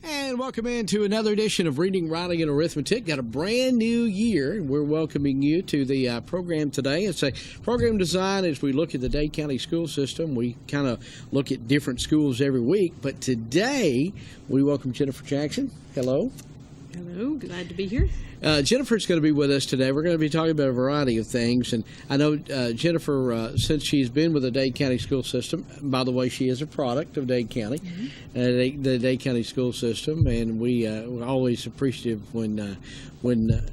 And welcome into another edition of Reading, Writing, and Arithmetic. Got a brand new year. We're welcoming you to the program today. It's a program designed as we look at the Dade County school system. We kind of look at different schools every week. But today, we welcome Jennifer Jackson. Hello. Hello. Glad to be here. Jennifer's going to be with us today. We're going to be talking about a variety of things. And I know Jennifer, since she's been with the Dade County school system, by the way, she is a product of Dade County, the Dade County school system. And we're always appreciative when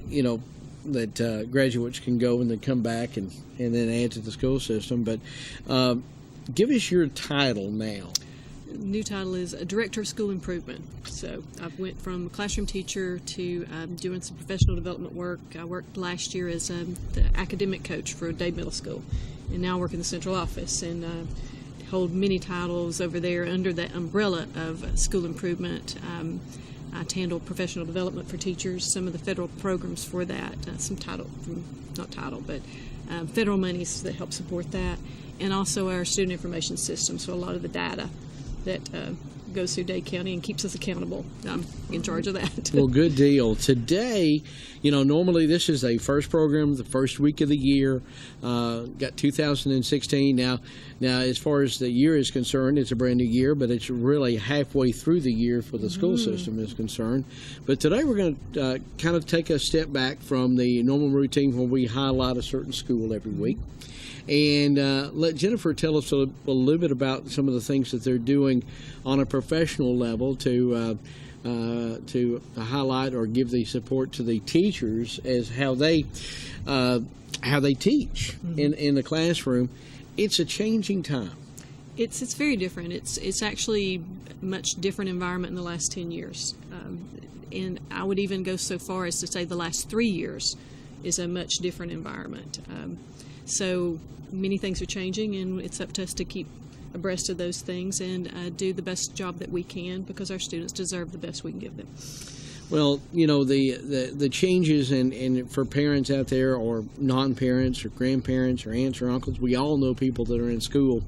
you know, that graduates can go and then come back and then add to the school system. But give us your title now. New title is Director of School Improvement. So I went from classroom teacher to doing some professional development work. I worked last year as the academic coach for Dade Middle School, and now I work in the central office and hold many titles over there under that umbrella of school improvement. I handle professional development for teachers, some of the federal programs for that, federal monies that help support that, and also our student information system, so a lot of the data that goes through Dade County and keeps us accountable. I'm in charge of that. Well, good deal. Today, you know, normally this is a first program, the first week of the year. Got 2016 now. As far as the year is concerned, it's a brand new year, but it's really halfway through the year for the school system is concerned. But today we're going to kind of take a step back from the normal routine where we highlight a certain school every week. And let Jennifer tell us a little bit about some of the things that they're doing on a professional level to highlight or give the support to the teachers as how they teach in the classroom. It's a changing time. It's very different. It's actually a much different environment in the last 10 years. And I would even go so far as to say the last 3 years is a much different environment. So many things are changing, and it's up to us to keep abreast of those things and do the best job that we can, because our students deserve the best we can give them. Well, you know, the changes and for parents out there, or non-parents or grandparents or aunts or uncles, we all know people that are in school,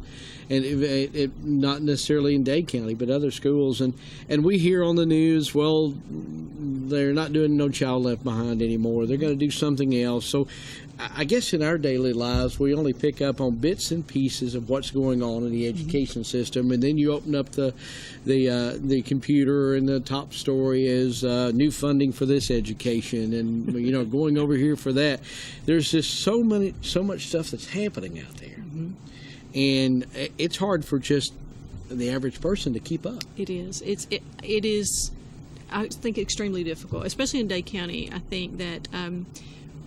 and it not necessarily in Dade County, but other schools, and we hear on the news, well, they're not doing No Child Left Behind anymore. They're going to do something else. So I guess in our daily lives, we only pick up on bits and pieces of what's going on in the education system, and then you open up the computer, and the top story is new funding for this education, and you know, going over here for that. There's just so much stuff that's happening out there, and it's hard for just the average person to keep up. It is. It is. I think extremely difficult, especially in Dade County. I think that.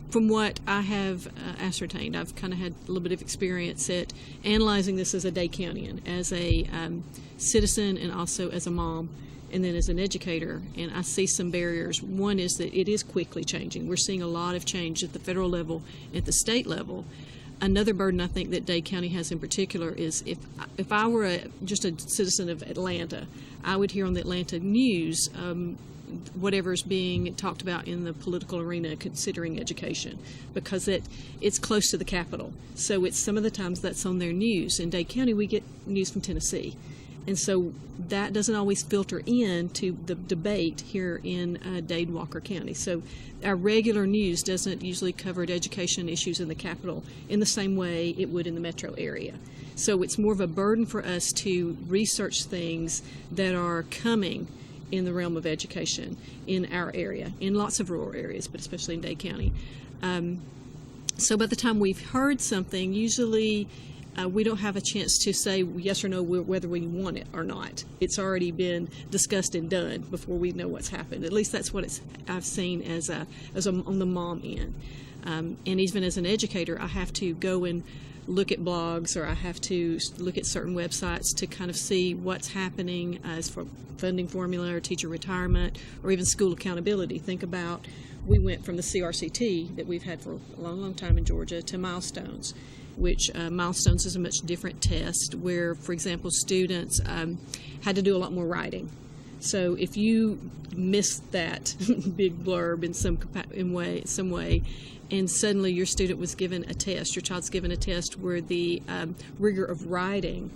From what I have ascertained, I've kind of had a little bit of experience at analyzing this as a Dade Countyan, as a citizen, and also as a mom, and then as an educator. And I see some barriers. One is that it is quickly changing. We're seeing a lot of change at the federal level, at the state level. Another burden I think that Dade County has in particular is if I were just a citizen of Atlanta, I would hear on the Atlanta news whatever's being talked about in the political arena considering education, because it's close to the capital. So it's some of the times that's on their news. In Dade County, we get news from Tennessee. And so that doesn't always filter in to the debate here in Dade Walker County. So our regular news doesn't usually cover education issues in the capital in the same way it would in the metro area. So it's more of a burden for us to research things that are coming in the realm of education in our area, in lots of rural areas, but especially in Dade County. So by the time we've heard something, usually we don't have a chance to say yes or no whether we want it or not. It's already been discussed and done before we know what's happened. At least that's what I've seen as on the mom end. And even as an educator, I have to go and look at blogs, or I have to look at certain websites to kind of see what's happening as for funding formula or teacher retirement or even school accountability. Think about, we went from the CRCT that we've had for a long, long time in Georgia to Milestones, which Milestones is a much different test where, for example, students had to do a lot more writing. So if you missed that big blurb in some way, and suddenly your student was given a test, your child's given a test where the rigor of writing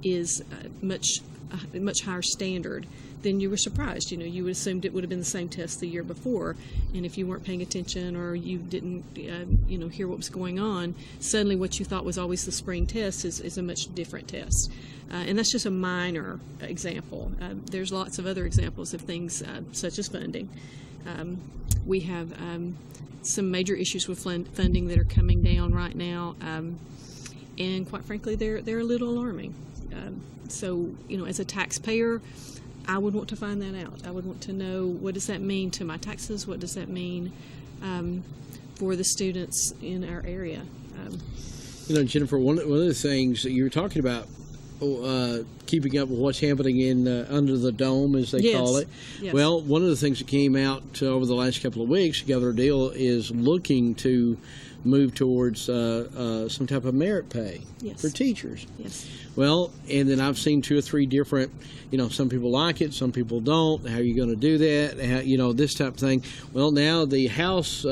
is a much higher standard, then you were surprised. You would assumed it would have been the same test the year before, and if you weren't paying attention or you didn't hear what was going on, suddenly what you thought was always the spring test is a much different test. And that's just a minor example. There's lots of other examples of things such as funding. We have some major issues with funding that are coming down right now, and quite frankly, they're a little alarming. So, as a taxpayer, I would want to find that out. I would want to know, what does that mean to my taxes? What does that mean for the students in our area? Jennifer, one of the things that you were talking about, keeping up with what's happening in under the dome, as they call it. Yes. Well, one of the things that came out over the last couple of weeks, Governor Deal is looking to move towards some type of merit pay for teachers. Yes. Well, and then I've seen 2 or 3 different, some people like it, some people don't. How are you going to do that? How, this type of thing. Well, now the House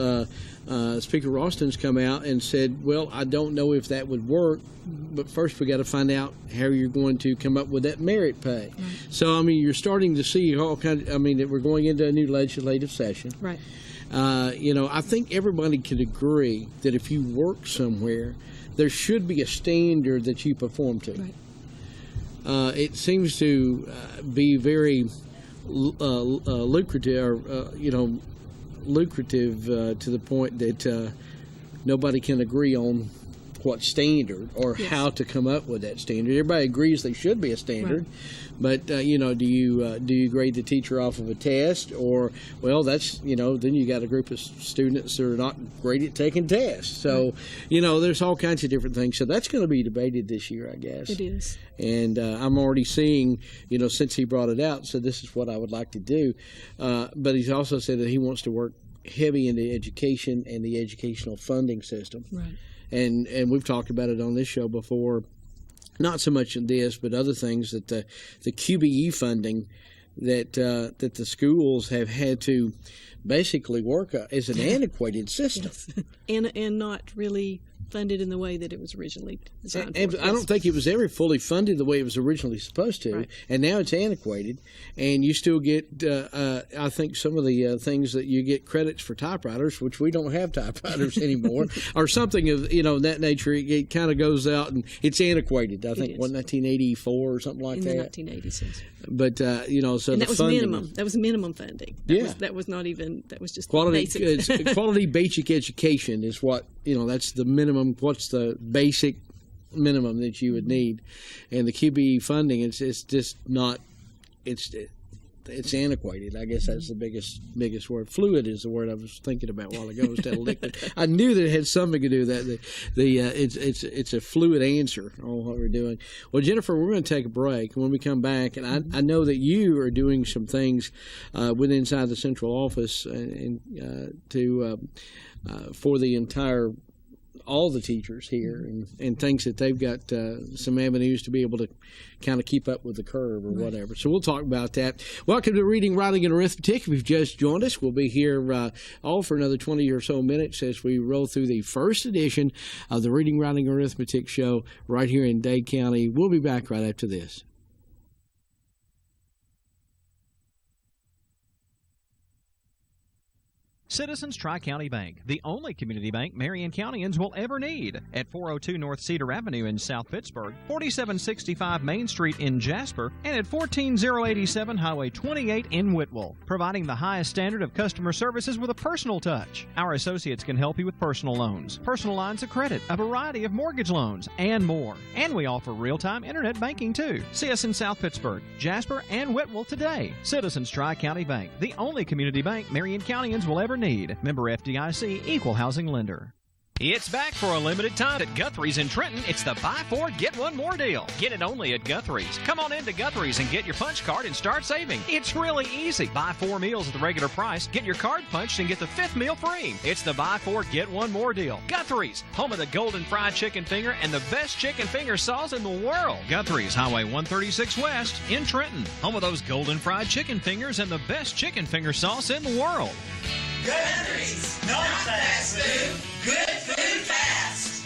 Speaker Ralston's come out and said, well, I don't know if that would work, but first we got to find out how you're going to come up with that merit pay. Right. So, you're starting to see all kinds. That we're going into a new legislative session. Right. I think everybody can agree that if you work somewhere, there should be a standard that you perform to. Right. It seems to be very lucrative, lucrative to the point that nobody can agree on what standard or how to come up with that standard. Everybody agrees there should be a standard, but do you grade the teacher off of a test, or that's then you got a group of students that are not great at taking tests. So there's all kinds of different things. So that's going to be debated this year, I guess. It is. And I'm already seeing, since he brought it out, so this is what I would like to do. But he's also said that he wants to work heavy into education and the educational funding system. Right. And we've talked about it on this show before, not so much in this, but other things, that the QBE funding that the schools have had to basically work is an antiquated system. Yes. And not really funded in the way that it was originally designed for. I don't think it was ever fully funded the way it was originally supposed to, right. And now it's antiquated, and you still get, I think, some of the things that you get credits for typewriters, which we don't have typewriters anymore, or something of that nature. It kind of goes out, and it's antiquated. I think 1984 or something like that. In the 1980s. Yes. But so and that the was funding, minimum. That was minimum funding. That was not even. That was just quality. Basic. Quality basic education is what that's the minimum. What's the basic minimum that you would need? And the QBE funding, it's just not. It's antiquated. I guess that's the biggest word. Fluid is the word I was thinking about a while ago instead of liquid. I knew that it had something to do with that. It's a fluid answer on what we're doing. Well, Jennifer, we're going to take a break. When we come back, and I know that you are doing some things inside the central office and for the entire. All the teachers here and things that they've got some avenues to be able to kind of keep up with the curve or whatever. So we'll talk about that. Welcome to Reading, Writing, and Arithmetic. If you've just joined us, we'll be here all for another 20 or so minutes as we roll through the first edition of the Reading, Writing, and Arithmetic show right here in Dade County. We'll be back right after this. Citizens Tri-County Bank, the only community bank Marion Countyans will ever need. At 402 North Cedar Avenue in South Pittsburgh, 4765 Main Street in Jasper, and at 14087 Highway 28 in Whitwell. Providing the highest standard of customer services with a personal touch. Our associates can help you with personal loans, personal lines of credit, a variety of mortgage loans, and more. And we offer real-time internet banking too. See us in South Pittsburgh, Jasper, and Whitwell today. Citizens Tri-County Bank, the only community bank Marion Countyans will ever need. Member FDIC, Equal Housing Lender. It's back for a limited time at Guthrie's in Trenton. It's the buy 4, get 1 more deal. Get it only at Guthrie's. Come on into Guthrie's and get your punch card and start saving. It's really easy. Buy 4 meals at the regular price, get your card punched, and get the 5th meal free. It's the buy 4, get 1 more deal. Guthrie's, home of the golden fried chicken finger and the best chicken finger sauce in the world. Guthrie's, Highway 136 West in Trenton, home of those golden fried chicken fingers and the best chicken finger sauce in the world. Guthrie's, not fast food, good food fast.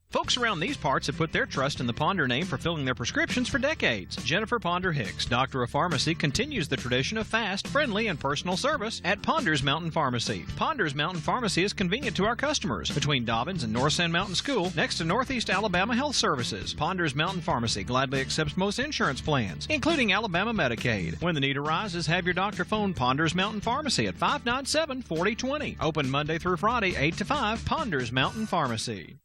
Folks around these parts have put their trust in the Ponder name for filling their prescriptions for decades. Jennifer Ponder Hicks, Doctor of Pharmacy, continues the tradition of fast, friendly, and personal service at Ponder's Mountain Pharmacy. Ponder's Mountain Pharmacy is convenient to our customers between Dobbins and North Sand Mountain School, next to Northeast Alabama Health Services. Ponder's Mountain Pharmacy gladly accepts most insurance plans, including Alabama Medicaid. When the need arises, have your doctor phone Ponder's Mountain Pharmacy at 597-4020. Open Monday through Friday, 8 to 5, Ponder's Mountain Pharmacy.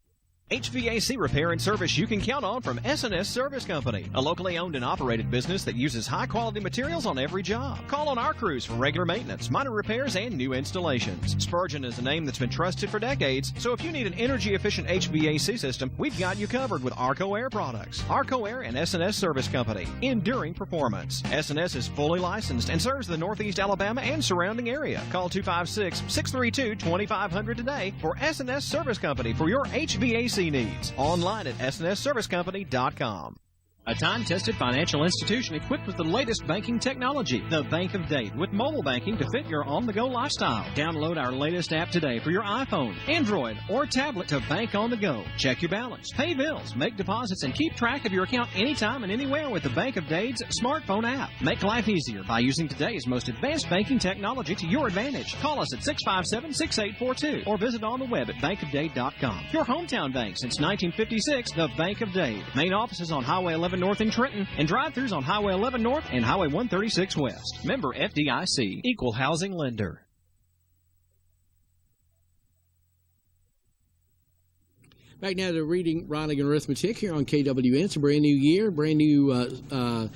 HVAC repair and service you can count on from S&S Service Company, a locally owned and operated business that uses high-quality materials on every job. Call on our crews for regular maintenance, minor repairs, and new installations. Spurgeon is a name that's been trusted for decades, so if you need an energy-efficient HVAC system, we've got you covered with Arco Air products. Arco Air and S&S Service Company, enduring performance. S&S is fully licensed and serves the Northeast Alabama and surrounding area. Call 256-632-2500 today for S&S Service Company for your HVAC needs. Online at snsservicecompany.com. A time-tested financial institution equipped with the latest banking technology, the Bank of Dade, with mobile banking to fit your on-the-go lifestyle. Download our latest app today for your iPhone, Android, or tablet to bank on the go. Check your balance, pay bills, make deposits, and keep track of your account anytime and anywhere with the Bank of Dade's smartphone app. Make life easier by using today's most advanced banking technology to your advantage. Call us at 657-6842 or visit on the web at bankofdade.com. Your hometown bank since 1956, the Bank of Dade. Main offices on Highway 11 North in Trenton, and drive-thrus on Highway 11 North and Highway 136 West. Member FDIC, Equal Housing Lender. Back now to reading, writing, and arithmetic here on KWN. It's a brand new year, brand new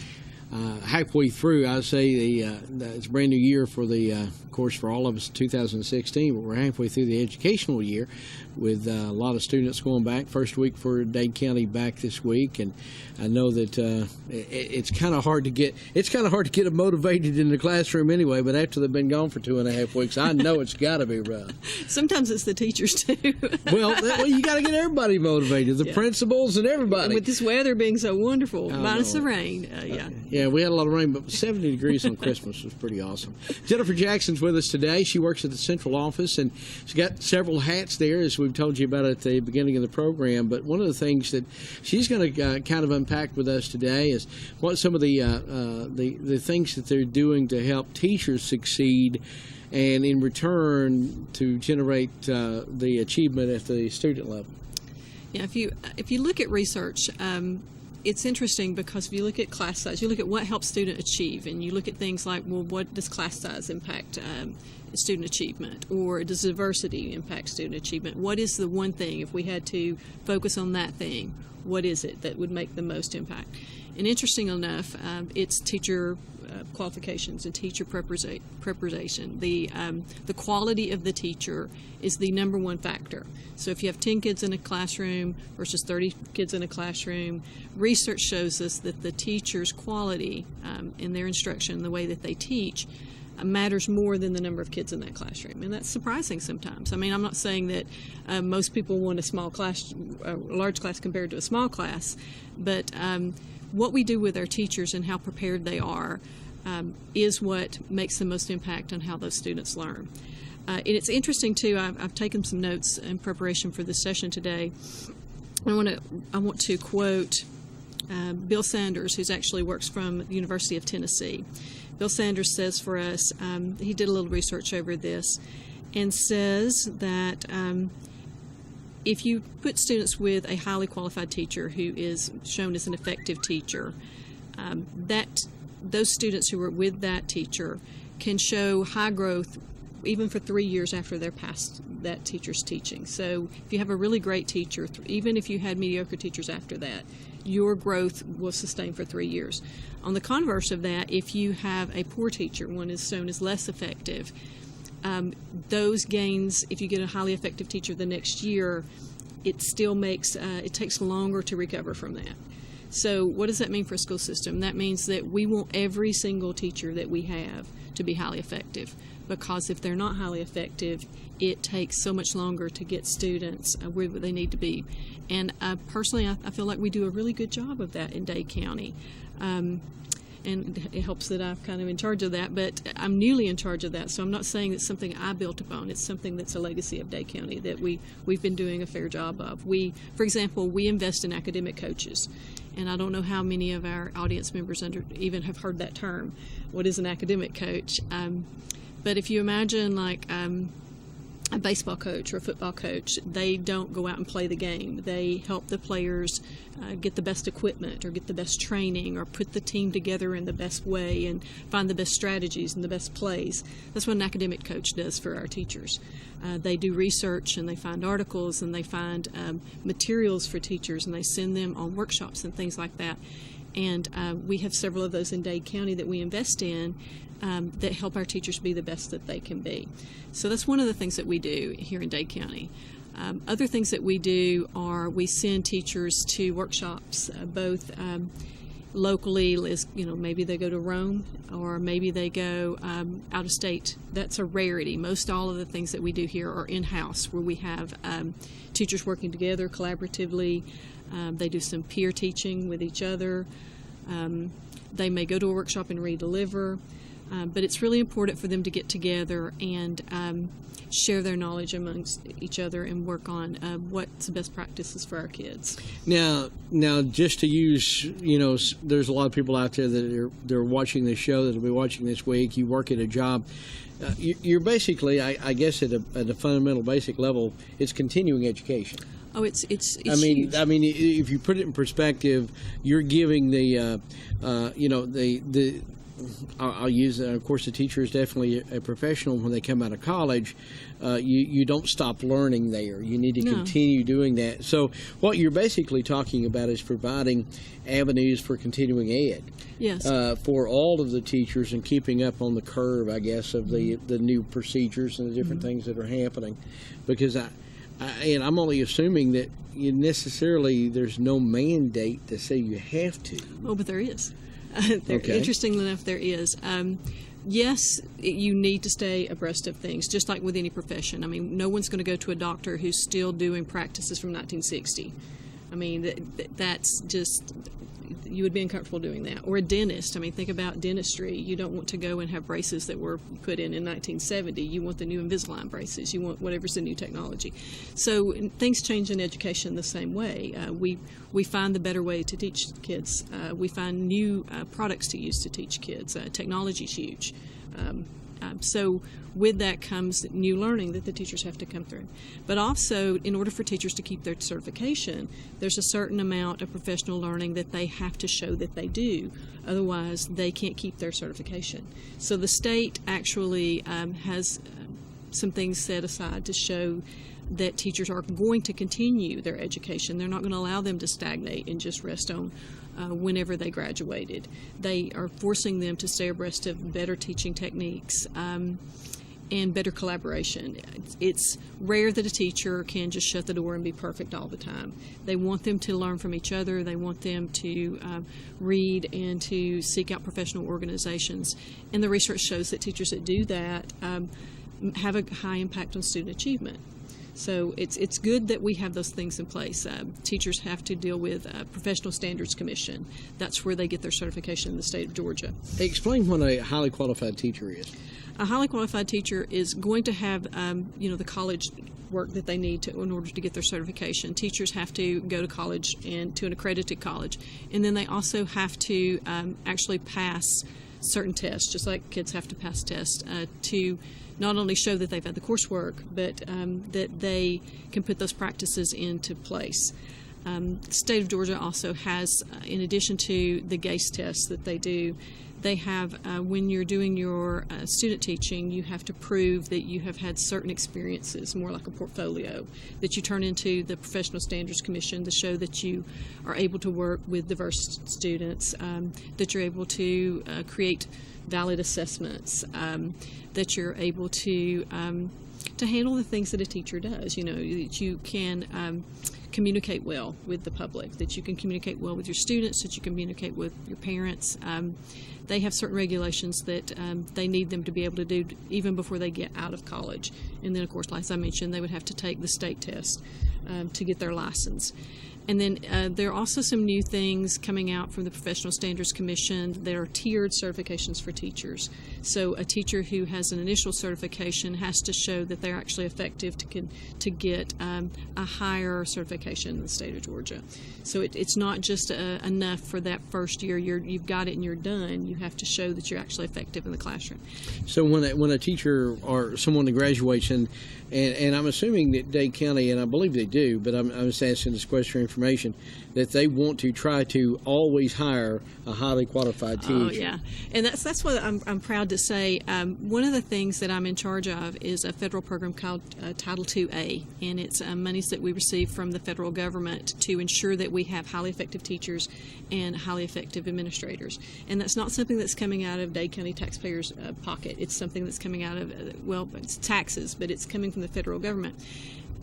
halfway through. I say it's a brand new year for of course, for all of us, 2016. But we're halfway through the educational year, with a lot of students going back. First week for Dade County back this week, and I know that it's kind of hard to get them motivated in the classroom anyway. But after they've been gone for 2.5 weeks, I know it's got to be rough. Sometimes it's the teachers too. well, you got to get everybody motivated, the principals and everybody. And with this weather being so wonderful, minus the rain, Yeah, we had a lot of rain, but 70 degrees on Christmas was pretty awesome. Jennifer Jackson's with us today. She works at the central office, and she's got several hats there, as we've told you about at the beginning of the program. But one of the things that she's going to kind of unpack with us today is what some of the things that they're doing to help teachers succeed, and in return to generate the achievement at the student level. Yeah, if you look at research, it's interesting because if you look at class size, you look at what helps student achieve, and you look at things like, well, what does class size impact student achievement, or does diversity impact student achievement? What is the one thing, if we had to focus on that thing, what is it that would make the most impact? And interesting enough, it's teacher qualifications and teacher preparation. The quality of the teacher is the number one factor. So if you have 10 kids in a classroom versus 30 kids in a classroom, research shows us that the teacher's quality in their instruction, the way that they teach, matters more than the number of kids in that classroom. And that's surprising sometimes. I mean, I'm not saying that most people want a small class, a large class compared to a small class, but what we do with our teachers and how prepared they are is what makes the most impact on how those students learn. And it's interesting too. I've taken some notes in preparation for this session today. I want to quote Bill Sanders, who actually works from the University of Tennessee. Bill Sanders says for us, he did a little research over this, and says that if you put students with a highly qualified teacher who is shown as an effective teacher, those students who are with that teacher can show high growth even for 3 years after they're past that teacher's teaching. So if you have a really great teacher, even if you had mediocre teachers after that, your growth will sustain for 3 years. On the converse of that, if you have a poor teacher, one is shown as less effective, those gains, if you get a highly effective teacher the next year, it still makes, it takes longer to recover from that. So what does that mean for a school system? That means that we want every single teacher that we have to be highly effective, because if they're not highly effective, it takes so much longer to get students where they need to be. And personally, I feel like we do a really good job of that in Dade County. and it helps that I'm kind of in charge of that, but I'm newly in charge of that, so I'm not saying it's something I built upon. It's something that's a legacy of Dade County that we've been doing a fair job of. For example, we invest in academic coaches, and I don't know how many of our audience members even have heard that term. What is an academic coach? But if you imagine like a baseball coach or a football coach, they don't go out and play the game. They help the players get the best equipment or get the best training or put the team together in the best way and find the best strategies and the best plays. That's what an academic coach does for our teachers. They do research and they find articles and they find materials for teachers and they send them on workshops and things like that. And we have several of those in Dade County that we invest in that help our teachers be the best that they can be. So that's one of the things that we do here in Dade County. Other things that we do are we send teachers to workshops, both locally, maybe they go to Rome or maybe they go out of state. That's a rarity. Most all of the things that we do here are in-house, where we have teachers working together collaboratively. They do some peer teaching with each other. They may go to a workshop and re-deliver. But it's really important for them to get together and share their knowledge amongst each other and work on what's the best practices for our kids. Now, just to use, there's a lot of people out there that they're watching this show, that'll be watching this week. You work at a job. You're basically, I guess, at a fundamental basic level, it's continuing education. Oh, it's I mean, huge. If you put it in perspective, you're giving I'll use, of course, the teacher is definitely a professional when they come out of college. You don't stop learning there. You need to continue doing that. So what you're basically talking about is providing avenues for continuing ed. Yes. For all of the teachers and keeping up on the curve, I guess, of the new procedures and the different things that are happening. Because I'm only assuming that there's no mandate to say you have to. Oh, but there is. Okay. Interestingly enough, there is. Yes, you need to stay abreast of things, just like with any profession. I mean, no one's going to go to a doctor who's still doing practices from 1960. I mean, that's just, you would be uncomfortable doing that. Or a dentist. I mean, think about dentistry. You don't want to go and have braces that were put in 1970. You want the new Invisalign braces. You want whatever's the new technology. So things change in education the same way. We find the better way to teach kids. We find new products to use to teach kids. Technology's huge. So with that comes new learning that the teachers have to come through. But also, in order for teachers to keep their certification, there's a certain amount of professional learning that they have to show that they do. Otherwise, they can't keep their certification. So the state actually has some things set aside to show that teachers are going to continue their education. They're not going to allow them to stagnate and just rest on whenever they graduated. They are forcing them to stay abreast of better teaching techniques and better collaboration. It's rare that a teacher can just shut the door and be perfect all the time. They want them to learn from each other. They want them to read and to seek out professional organizations. And the research shows that teachers that do that have a high impact on student achievement. So it's good that we have those things in place. Teachers have to deal with Professional Standards Commission. That's where they get their certification in the state of Georgia. Explain what a highly qualified teacher is. A highly qualified teacher is going to have, the college work that they need in order to get their certification. Teachers have to go to college and to an accredited college, and then they also have to actually pass certain tests, just like kids have to pass tests to not only show that they've had the coursework, but that they can put those practices into place. The state of Georgia also has, in addition to the GACE tests that they do, they have, when you're doing your student teaching, you have to prove that you have had certain experiences, more like a portfolio, that you turn into the Professional Standards Commission to show that you are able to work with diverse students, that you're able to create valid assessments, that you're able to handle the things that a teacher does. That you can communicate well with the public, that you can communicate well with your students, that you communicate with your parents. They have certain regulations that they need them to be able to do even before they get out of college. And then, of course, like I mentioned, they would have to take the state test to get their license. And then there are also some new things coming out from the Professional Standards Commission. There are tiered certifications for teachers. So a teacher who has an initial certification has to show that they're actually effective to get a higher certification in the state of Georgia. So it's not just enough for that first year. You've got it and you're done. You have to show that you're actually effective in the classroom. So when a teacher or someone that graduates, and I'm assuming that Dade County, and I believe they do, but I'm just asking this question for information, that they want to try to always hire a highly qualified teacher. Oh, yeah. And that's what I'm proud to say. One of the things that I'm in charge of is a federal program called Title II-A, and it's monies that we receive from the federal government to ensure that we have highly effective teachers and highly effective administrators. And that's not something that's coming out of Dade County taxpayers' pocket. It's something that's coming out of, it's taxes, but it's coming from the federal government.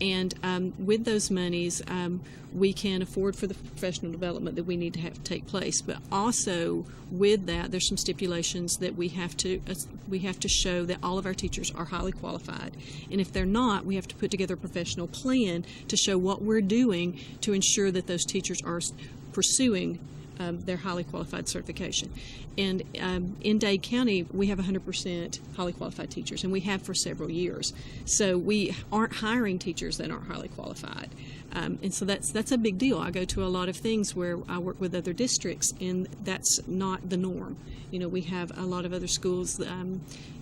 And with those monies, we can afford for the professional development that we need to have take place. But also with that, there's some stipulations that we have to show that all of our teachers are highly qualified. And if they're not, we have to put together a professional plan to show what we're doing to ensure that those teachers are pursuing their highly qualified certification. And in Dade County, we have 100% highly qualified teachers, and we have for several years. So we aren't hiring teachers that aren't highly qualified. And so that's a big deal. I go to a lot of things where I work with other districts, and that's not the norm. You know, we have a lot of other schools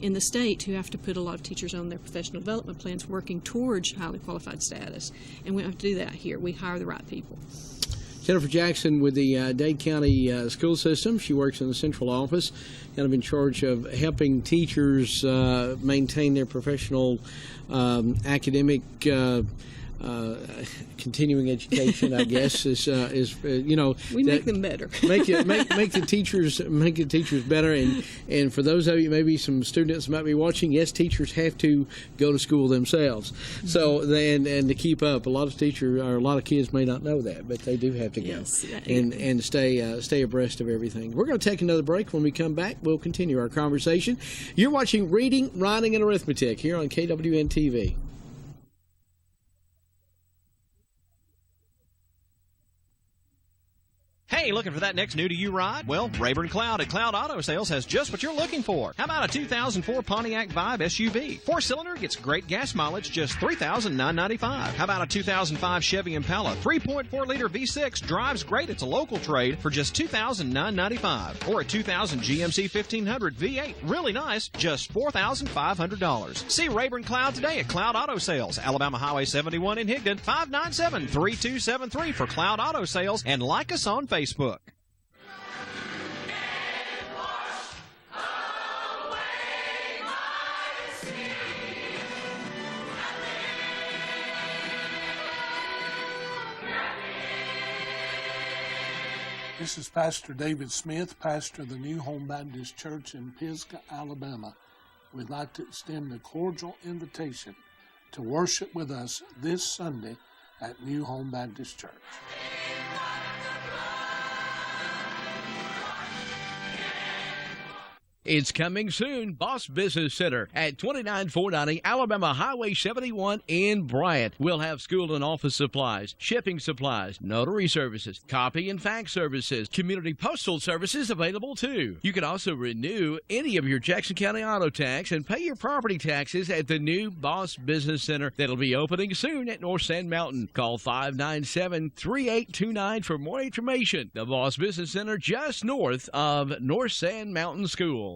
in the state who have to put a lot of teachers on their professional development plans working towards highly qualified status. And we don't have to do that here. We hire the right people. Jennifer Jackson with the Dade County school system. She works in the central office, kind of in charge of helping teachers maintain their professional academic continuing education, I guess, is you know, we make them better. make the teachers better. And for those of you, maybe some students might be watching, yes, teachers have to go to school themselves. Mm-hmm. So and to keep up, a lot of teachers or a lot of kids may not know that, but they do have to go. Yes. and stay abreast of everything. We're going to take another break. When we come back, we'll continue our conversation. You're watching Reading, Writing, and Arithmetic here on KWN TV. Hey, looking for that next new-to-you ride? Well, Rayburn Cloud at Cloud Auto Sales has just what you're looking for. How about a 2004 Pontiac Vibe SUV? Four-cylinder, gets great gas mileage, just $3,995. How about a 2005 Chevy Impala? 3.4-liter V6, drives great. It's a local trade for just $2,995. Or a 2000 GMC 1500 V8, really nice, just $4,500. See Rayburn Cloud today at Cloud Auto Sales, Alabama Highway 71 in Higdon, 597-3273 for Cloud Auto Sales, and like us on Facebook. This is Pastor David Smith, pastor of the New Home Baptist Church in Pisgah, Alabama. We'd like to extend a cordial invitation to worship with us this Sunday at New Home Baptist Church. It's coming soon. Boss Business Center at 29490 Alabama Highway 71 in Bryant. We'll have school and office supplies, shipping supplies, notary services, copy and fax services, community postal services available too. You can also renew any of your Jackson County auto tax and pay your property taxes at the new Boss Business Center that'll be opening soon at North Sand Mountain. Call 597-3829 for more information. The Boss Business Center just north of North Sand Mountain School.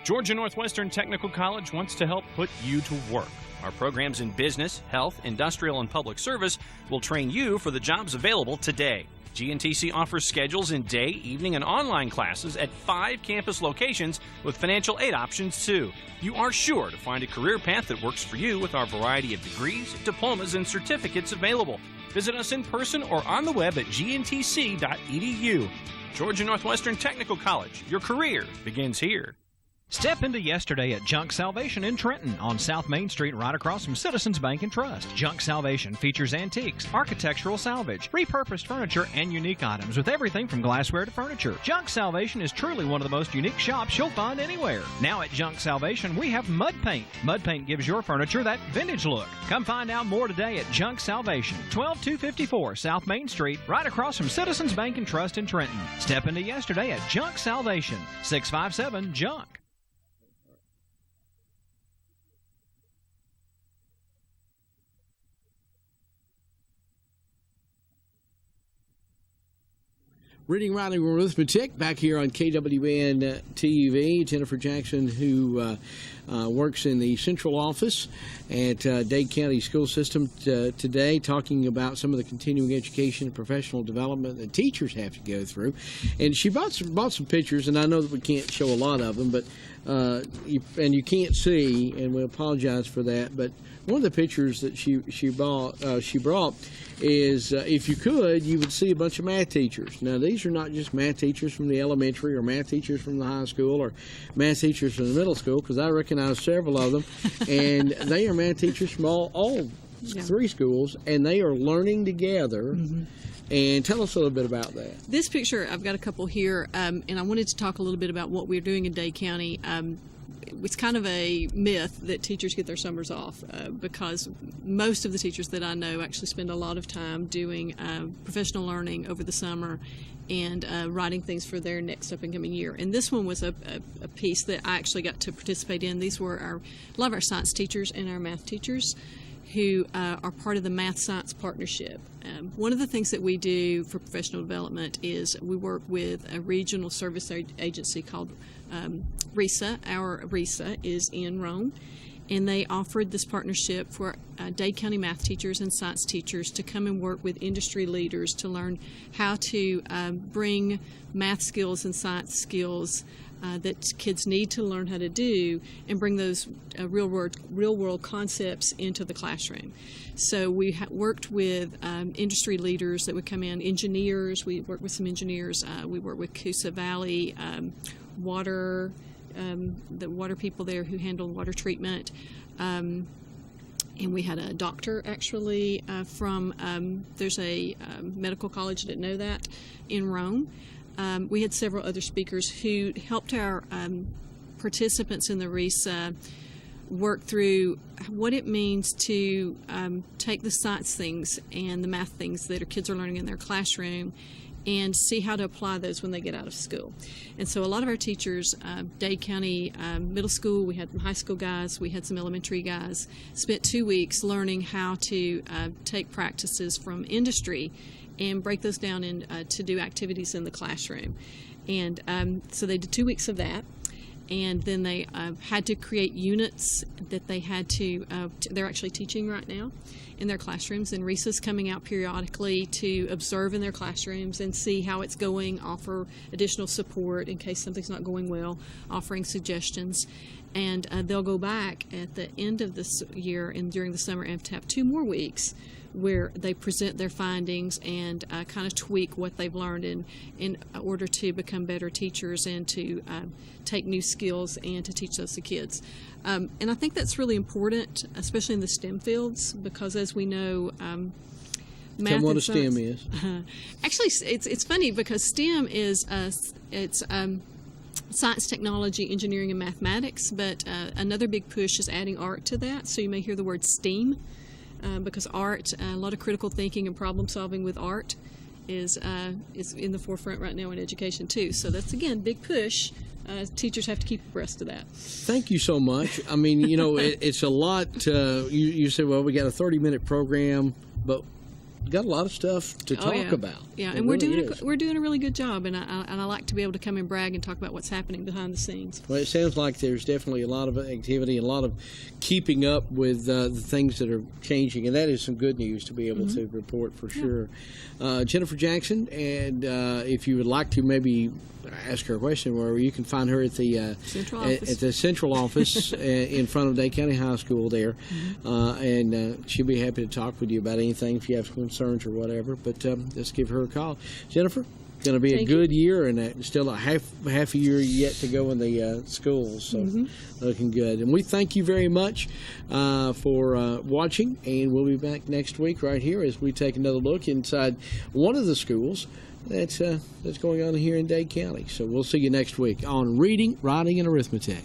Georgia Northwestern Technical College wants to help put you to work. Our programs in business, health, industrial, and public service will train you for the jobs available today. GNTC offers schedules in day, evening, and online classes at 5 campus locations with financial aid options too. You are sure to find a career path that works for you with our variety of degrees, diplomas, and certificates available. Visit us in person or on the web at gntc.edu. Georgia Northwestern Technical College, your career begins here. Step into yesterday at Junk Salvation in Trenton on South Main Street right across from Citizens Bank and Trust. Junk Salvation features antiques, architectural salvage, repurposed furniture, and unique items with everything from glassware to furniture. Junk Salvation is truly one of the most unique shops you'll find anywhere. Now at Junk Salvation, we have mud paint. Mud paint gives your furniture that vintage look. Come find out more today at Junk Salvation, 12254 South Main Street, right across from Citizens Bank and Trust in Trenton. Step into yesterday at Junk Salvation, 657-JUNK. Reading, writing, arithmetic back here on KWN TV. Jennifer Jackson, who works in the central office at Dade County School System today, talking about some of the continuing education and professional development that teachers have to go through. And she bought some pictures, and I know that we can't show a lot of them, but you can't see, and we apologize for that. But one of the pictures that she brought is, if you could, you would see a bunch of math teachers. Now, these are not just math teachers from the elementary or math teachers from the high school or math teachers from the middle school, because I recognize several of them, and they are math teachers from all three schools, and they are learning together. Mm-hmm. And tell us a little bit about that. This picture, I've got a couple here, and I wanted to talk a little bit about what we're doing in Dade County. It's kind of a myth that teachers get their summers off because most of the teachers that I know actually spend a lot of time doing professional learning over the summer and writing things for their next up and coming year. And this one was a piece that I actually got to participate in. These were a lot of our science teachers and our math teachers who are part of the Math-Science Partnership. One of the things that we do for professional development is we work with a regional service agency called RISA. Our RISA is in Rome, and they offered this partnership for Dade County math teachers and science teachers to come and work with industry leaders to learn how to bring math skills and science skills that kids need to learn how to do and bring those real world concepts into the classroom. So we worked with industry leaders that would come in, engineers. We worked with some engineers. We worked with Coosa Valley water, the water people there who handle water treatment. And we had a doctor actually from, there's a medical college, I didn't know that, in Rome. We had several other speakers who helped our participants in the RISA work through what it means to take the science things and the math things that our kids are learning in their classroom and see how to apply those when they get out of school. And so a lot of our teachers, Dade County Middle School, we had some high school guys, we had some elementary guys, spent 2 weeks learning how to take practices from industry and break those down in, to do activities in the classroom. And so they did 2 weeks of that. And then they had to create units that they had to, they're actually teaching right now in their classrooms, and RISA's coming out periodically to observe in their classrooms and see how it's going, offer additional support in case something's not going well, offering suggestions. And they'll go back at the end of this year and during the summer and have 2 more weeks where they present their findings and kind of tweak what they've learned in order to become better teachers and to take new skills and to teach those to kids. And I think that's really important, especially in the STEM fields, because as we know, math Tell me what and a STEM is. Actually, it's funny because STEM is science, technology, engineering, and mathematics, but another big push is adding art to that. So you may hear the word STEAM. Because art, a lot of critical thinking and problem solving with art is in the forefront right now in education too. So that's, again, big push. Teachers have to keep abreast of that. Thank you so much. I mean, you know, it's a lot. You said, well, we got a 30-minute program, but got a lot of stuff to talk about. Yeah, and we're doing a really good job, and I like to be able to come and brag and talk about what's happening behind the scenes. Well, it sounds like there's definitely a lot of activity, a lot of keeping up with the things that are changing, and that is some good news to be able to report for sure. Jennifer Jackson, and if you would like to maybe ask her a question, where you can find her at the central office in front of Dade County High School there, and she'll be happy to talk with you about anything if you have concerns or whatever. But let's give her a call. Jennifer? going to be a Thank good year, and still a half a year yet to go in the schools. So looking good. And we thank you very much for watching, and we'll be back next week right here as we take another look inside one of the schools that's going on here in Dade County. So we'll see you next week on Reading, Writing, and Arithmetic.